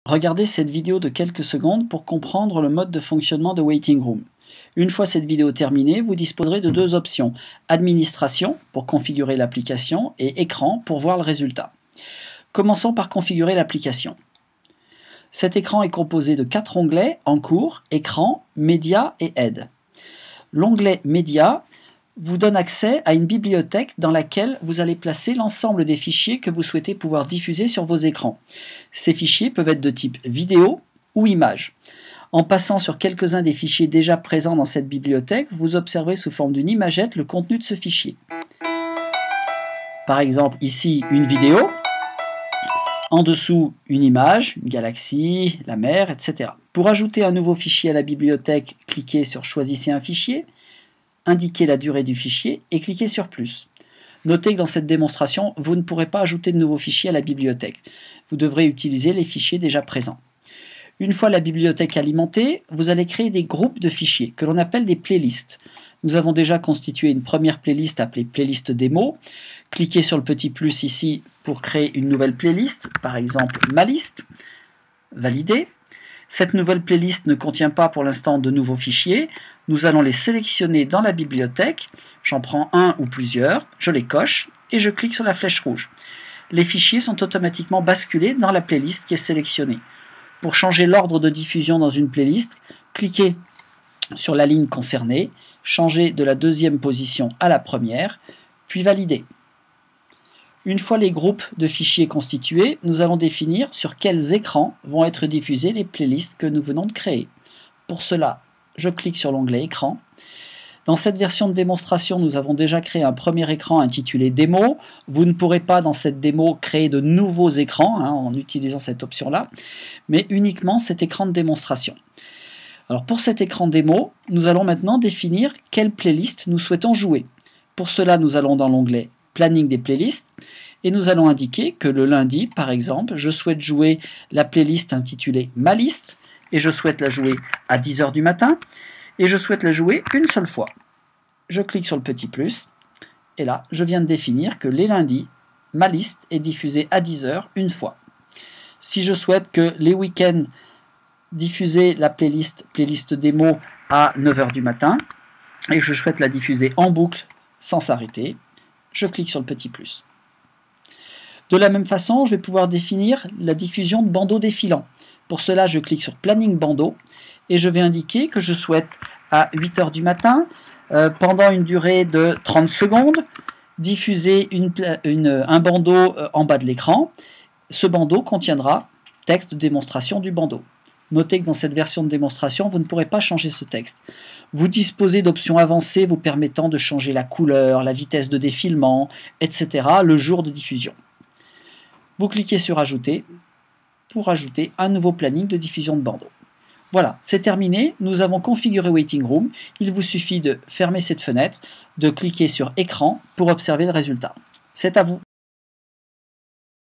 Regardez cette vidéo de quelques secondes pour comprendre le mode de fonctionnement de Waiting Room. Une fois cette vidéo terminée, vous disposerez de deux options: Administration pour configurer l'application et Écran pour voir le résultat. Commençons par configurer l'application. Cet écran est composé de 4 onglets en cours: Écran, Médias et Aide. L'onglet Médias vous donne accès à une bibliothèque dans laquelle vous allez placer l'ensemble des fichiers que vous souhaitez pouvoir diffuser sur vos écrans. Ces fichiers peuvent être de type vidéo ou image. En passant sur quelques-uns des fichiers déjà présents dans cette bibliothèque, vous observerez sous forme d'une imagette le contenu de ce fichier. Par exemple, ici, une vidéo. En dessous, une image, une galaxie, la mer, etc. Pour ajouter un nouveau fichier à la bibliothèque, cliquez sur « Choisissez un fichier », indiquez la durée du fichier et cliquez sur « Plus ». Notez que dans cette démonstration, vous ne pourrez pas ajouter de nouveaux fichiers à la bibliothèque. Vous devrez utiliser les fichiers déjà présents. Une fois la bibliothèque alimentée, vous allez créer des groupes de fichiers que l'on appelle des playlists. Nous avons déjà constitué une première playlist appelée playlist démo. Cliquez sur le petit plus ici pour créer une nouvelle playlist, par exemple ma liste. Validez. Cette nouvelle playlist ne contient pas pour l'instant de nouveaux fichiers. Nous allons les sélectionner dans la bibliothèque. J'en prends un ou plusieurs, je les coche et je clique sur la flèche rouge. Les fichiers sont automatiquement basculés dans la playlist qui est sélectionnée. Pour changer l'ordre de diffusion dans une playlist, cliquez sur la ligne concernée, changez de la deuxième position à la première, puis validez. Une fois les groupes de fichiers constitués, nous allons définir sur quels écrans vont être diffusées les playlists que nous venons de créer. Pour cela, je clique sur l'onglet Écran. Dans cette version de démonstration, nous avons déjà créé un premier écran intitulé Démo. Vous ne pourrez pas dans cette démo créer de nouveaux écrans en utilisant cette option-là, mais uniquement cet écran de démonstration. Alors pour cet écran démo, nous allons maintenant définir quelle playlist nous souhaitons jouer. Pour cela, nous allons dans l'onglet Planning des playlists et nous allons indiquer que le lundi, par exemple, je souhaite jouer la playlist intitulée Ma liste et je souhaite la jouer à 10 h du matin et je souhaite la jouer une seule fois. Je clique sur le petit plus et là, je viens de définir que les lundis, ma liste est diffusée à 10 h une fois. Si je souhaite que les week-ends diffuser la playlist démo à 9 h du matin et je souhaite la diffuser en boucle sans s'arrêter, je clique sur le petit plus. De la même façon, je vais pouvoir définir la diffusion de bandeaux défilants. Pour cela, je clique sur Planning bandeau et je vais indiquer que je souhaite à 8 h du matin, pendant une durée de 30 secondes, diffuser un bandeau en bas de l'écran. Ce bandeau contiendra texte de démonstration du bandeau. Notez que dans cette version de démonstration, vous ne pourrez pas changer ce texte. Vous disposez d'options avancées vous permettant de changer la couleur, la vitesse de défilement, etc. le jour de diffusion. Vous cliquez sur Ajouter pour ajouter un nouveau planning de diffusion de bandeau. Voilà, c'est terminé, nous avons configuré Waiting Room. Il vous suffit de fermer cette fenêtre, de cliquer sur Écran pour observer le résultat. C'est à vous.